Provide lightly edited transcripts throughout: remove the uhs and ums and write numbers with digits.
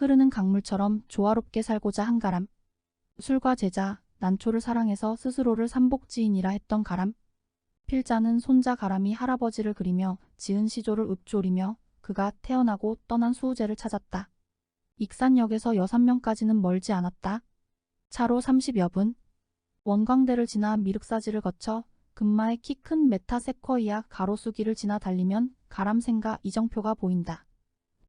흐르는 강물처럼 조화롭게 살고자 한 가람. 술과 제자, 난초를 사랑해서 스스로를 삼복지인이라 했던 가람. 필자는 손자 가람이 할아버지를 그리며 지은 시조를 읊조리며 그가 태어나고 떠난 수우제를 찾았다. 익산역에서 6명까지는 멀지 않았다. 차로 30여 분. 원광대를 지나 미륵사지를 거쳐 금마의 키 큰 메타세쿼이아 가로수길을 지나 달리면 가람생가 이정표가 보인다.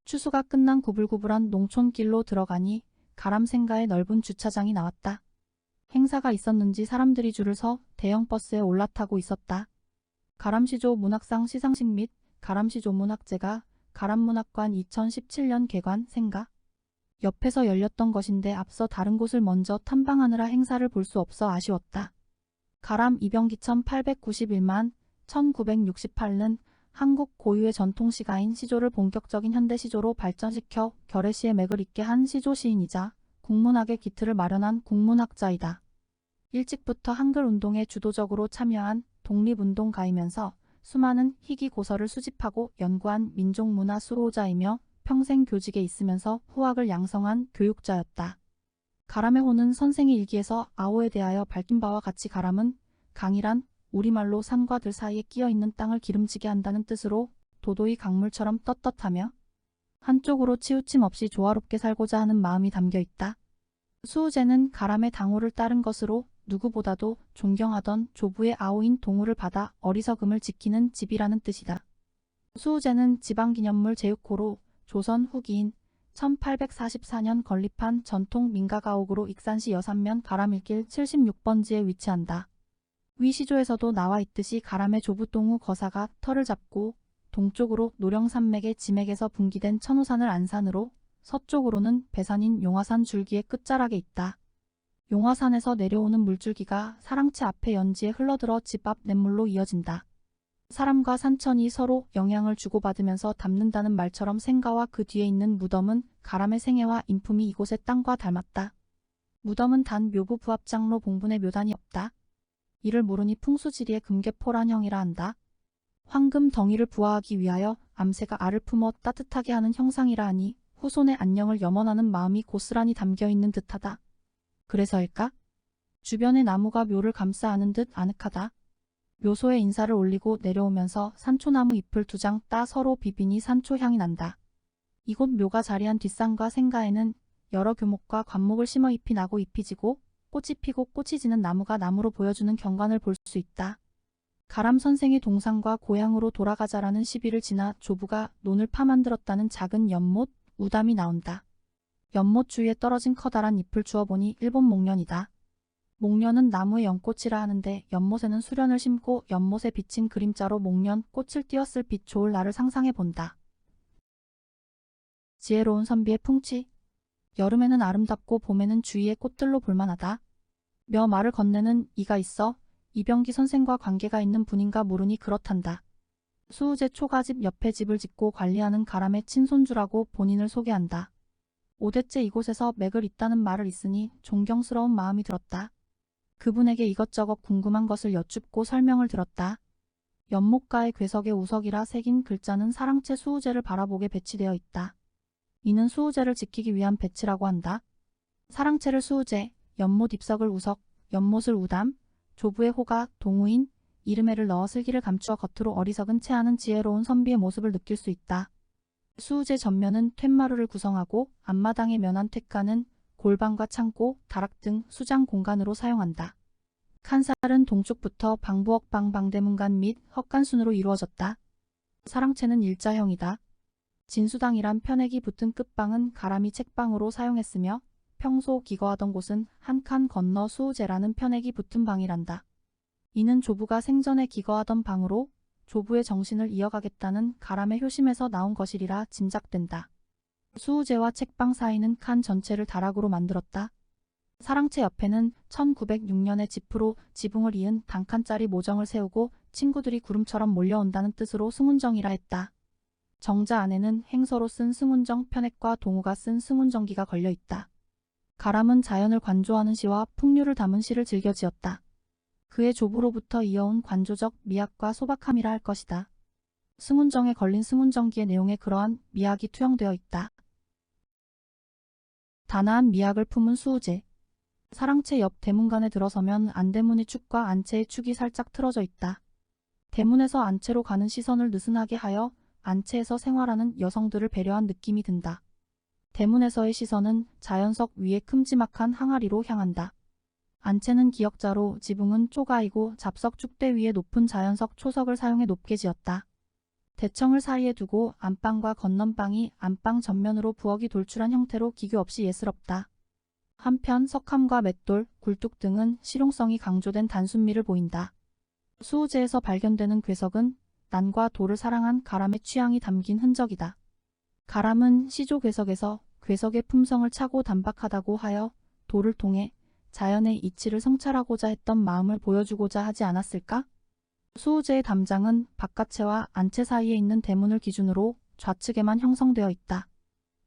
추수가 끝난 구불구불한 농촌길로 들어가니 가람생가의 넓은 주차장이 나왔다. 행사가 있었는지 사람들이 줄을 서 대형 버스에 올라타고 있었다. 가람시조 문학상 시상식 및 가람시조 문학제가 가람문학관 2017년 개관 생가. 옆에서 열렸던 것인데 앞서 다른 곳을 먼저 탐방하느라 행사를 볼 수 없어 아쉬웠다. 가람 이병기 1891만 1968는 한국 고유의 전통시가인 시조를 본격적인 현대시조로 발전시켜 결의시의 맥을 잇게 한 시조시인이자 국문학의 기틀을 마련한 국문학자이다. 일찍부터 한글운동에 주도적으로 참여한 독립운동가이면서 수많은 희귀 고서를 수집하고 연구한 민족문화 수호자이며 평생 교직에 있으면서 후학을 양성한 교육자였다. 가람의 호는 선생의 일기에서 아오에 대하여 밝힌 바와 같이 가람은 강이란 우리말로 산과 들 사이에 끼어있는 땅을 기름지게 한다는 뜻으로 도도히 강물처럼 떳떳하며 한쪽으로 치우침 없이 조화롭게 살고자 하는 마음이 담겨있다. 수우제는 가람의 당호를 따른 것으로 누구보다도 존경하던 조부의 아오인 동우를 받아 어리석음을 지키는 집이라는 뜻이다. 수우제는 지방기념물 제6호로 조선 후기인 1844년 건립한 전통 민가가옥으로 익산시 여산면 가람일길 76번지에 위치한다. 위 시조에서도 나와 있듯이 가람의 조부 동우 거사가 터를 잡고 동쪽으로 노령산맥의 지맥에서 분기된 천호산을 안산으로 서쪽으로는 배산인 용화산 줄기의 끝자락에 있다. 용화산에서 내려오는 물줄기가 사랑채 앞에 연지에 흘러들어 집 앞 냇물로 이어진다. 사람과 산천이 서로 영향을 주고받으면서 닮는다는 말처럼 생가와 그 뒤에 있는 무덤은 가람의 생애와 인품이 이곳의 땅과 닮았다. 무덤은 단 묘부 부합장로 봉분의 묘단이 없다. 이를 모르니 풍수지리의 금계포란형이라 한다. 황금 덩이를 부화하기 위하여 암새가 알을 품어 따뜻하게 하는 형상이라 하니 후손의 안녕을 염원하는 마음이 고스란히 담겨있는 듯하다. 그래서일까? 주변의 나무가 묘를 감싸 안은 듯 아늑하다. 묘소에 인사를 올리고 내려오면서 산초나무 잎을 2장 따 서로 비비니 산초향이 난다. 이곳 묘가 자리한 뒷산과 생가에는 여러 교목과 관목을 심어 잎이 나고 잎이 지고 꽃이 피고 꽃이 지는 나무가 나무로 보여주는 경관을 볼 수 있다. 가람 선생의 동상과 고향으로 돌아가자라는 시비를 지나 조부가 논을 파만들었다는 작은 연못, 우담이 나온다. 연못 주위에 떨어진 커다란 잎을 주워보니 일본 목련이다. 목련은 나무의 연꽃이라 하는데 연못에는 수련을 심고 연못에 비친 그림자로 목련 꽃을 띄었을 빛 좋을 날을 상상해 본다. 지혜로운 선비의 풍치. 여름에는 아름답고 봄에는 주위의 꽃들로 볼만하다. 며 말을 건네는 이가 있어 이병기 선생과 관계가 있는 분인가 모르니 그렇단다. 수우제 초가집 옆에 집을 짓고 관리하는 가람의 친손주라고 본인을 소개한다. 5대째 이곳에서 맥을 잇다는 말을 있으니 존경스러운 마음이 들었다. 그분에게 이것저것 궁금한 것을 여쭙고 설명을 들었다. 연못가의 궤석에 우석이라 새긴 글자는 사랑채 수우제를 바라보게 배치되어 있다. 이는 수우제를 지키기 위한 배치라고 한다. 사랑채를 수우제, 연못 입석을 우석, 연못을 우담, 조부의 호가 동우인, 이름에를 넣어 슬기를 감추어 겉으로 어리석은 채하는 지혜로운 선비의 모습을 느낄 수 있다. 수우제 전면은 툇마루를 구성하고 앞마당의 면한 툇간은 골방과 창고, 다락 등 수장 공간으로 사용한다. 칸살은 동쪽부터 방부엌방 방대문간 및 헛간순으로 이루어졌다. 사랑채는 일자형이다. 진수당이란 편액이 붙은 끝방은 가람이 책방으로 사용했으며 평소 기거하던 곳은 한 칸 건너 수우제라는 편액이 붙은 방이란다. 이는 조부가 생전에 기거하던 방으로 조부의 정신을 이어가겠다는 가람의 효심에서 나온 것이리라 짐작된다. 수우제와 책방 사이는 칸 전체를 다락으로 만들었다. 사랑채 옆에는 1906년에 지프로 지붕을 이은 단칸짜리 모정을 세우고 친구들이 구름처럼 몰려온다는 뜻으로 승운정이라 했다. 정자 안에는 행서로 쓴 승운정 편액과 동우가 쓴 승운정기가 걸려있다. 가람은 자연을 관조하는 시와 풍류를 담은 시를 즐겨 지었다. 그의 조부로부터 이어온 관조적 미학과 소박함이라 할 것이다. 승운정에 걸린 승운정기의 내용에 그러한 미학이 투영되어 있다. 단아한 미학을 품은 수우제. 사랑채 옆 대문간에 들어서면 안대문의 축과 안채의 축이 살짝 틀어져 있다. 대문에서 안채로 가는 시선을 느슨하게 하여 안채에서 생활하는 여성들을 배려한 느낌이 든다. 대문에서의 시선은 자연석 위에 큼지막한 항아리로 향한다. 안채는 기역자로 지붕은 쪼가이고 잡석 축대 위에 높은 자연석 초석을 사용해 높게 지었다. 대청을 사이에 두고 안방과 건넌방이 안방 전면으로 부엌이 돌출한 형태로 기교 없이 예스럽다. 한편 석함과 맷돌, 굴뚝 등은 실용성이 강조된 단순미를 보인다. 수우제에서 발견되는 궤석은 난과 돌을 사랑한 가람의 취향이 담긴 흔적이다. 가람은 시조 궤석에서 궤석의 품성을 차고 단박하다고 하여 돌을 통해 자연의 이치를 성찰하고자 했던 마음을 보여주고자 하지 않았을까? 수우제의 담장은 바깥채와 안채 사이에 있는 대문을 기준으로 좌측에만 형성되어 있다.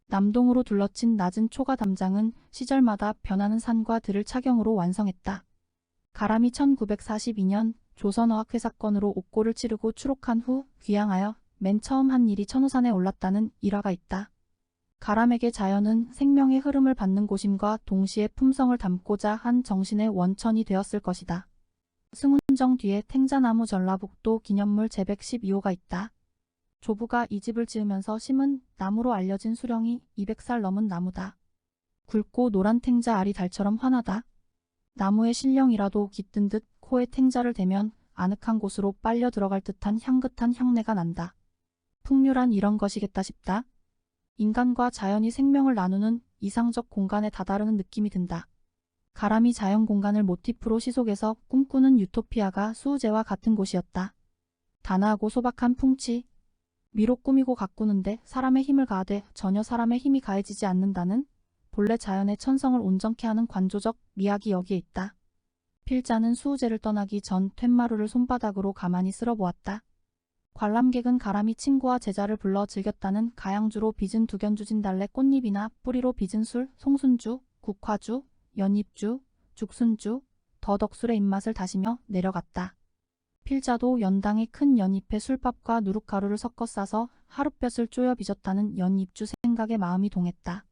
남동으로 둘러친 낮은 초가 담장은 시절마다 변하는 산과 들을 착용으로 완성했다. 가람이 1942년 조선어학 회사건으로 옥고를 치르고 추록한 후 귀향하여 맨 처음 한 일이 천호산에 올랐다는 일화가 있다. 가람에게 자연은 생명의 흐름을 받는 곳임과 동시에 품성을 담고자 한 정신의 원천이 되었을 것이다. 승운정 뒤에 탱자나무 전라북도 기념물 제112호가 있다. 조부가 이 집을 지으면서 심은 나무로 알려진 수령이 200살 넘은 나무다. 굵고 노란 탱자 알이 달처럼 환하다. 나무의 신령이라도 깃든 듯 코에 탱자를 대면 아늑한 곳으로 빨려 들어갈 듯한 향긋한 향내가 난다. 풍류란 이런 것이겠다 싶다. 인간과 자연이 생명을 나누는 이상적 공간에 다다르는 느낌이 든다. 가람이 자연 공간을 모티프로 시속해서 꿈꾸는 유토피아가 수우제와 같은 곳이었다. 단아하고 소박한 풍치. 미로 꾸미고 가꾸는데 사람의 힘을 가하되 전혀 사람의 힘이 가해지지 않는다는 본래 자연의 천성을 온전케 하는 관조적 미학이 여기에 있다. 필자는 수우제를 떠나기 전 툇마루를 손바닥으로 가만히 쓸어보았다. 관람객은 가람이 친구와 제자를 불러 즐겼다는 가양주로 빚은 두견주진달래 꽃잎이나 뿌리로 빚은 술, 송순주, 국화주, 연잎주, 죽순주, 더덕술의 입맛을 다시며 내려갔다. 필자도 연당의 큰 연잎에 술밥과 누룩가루를 섞어 싸서 하룻볕을 쪼여 빚었다는 연잎주 생각에 마음이 동했다.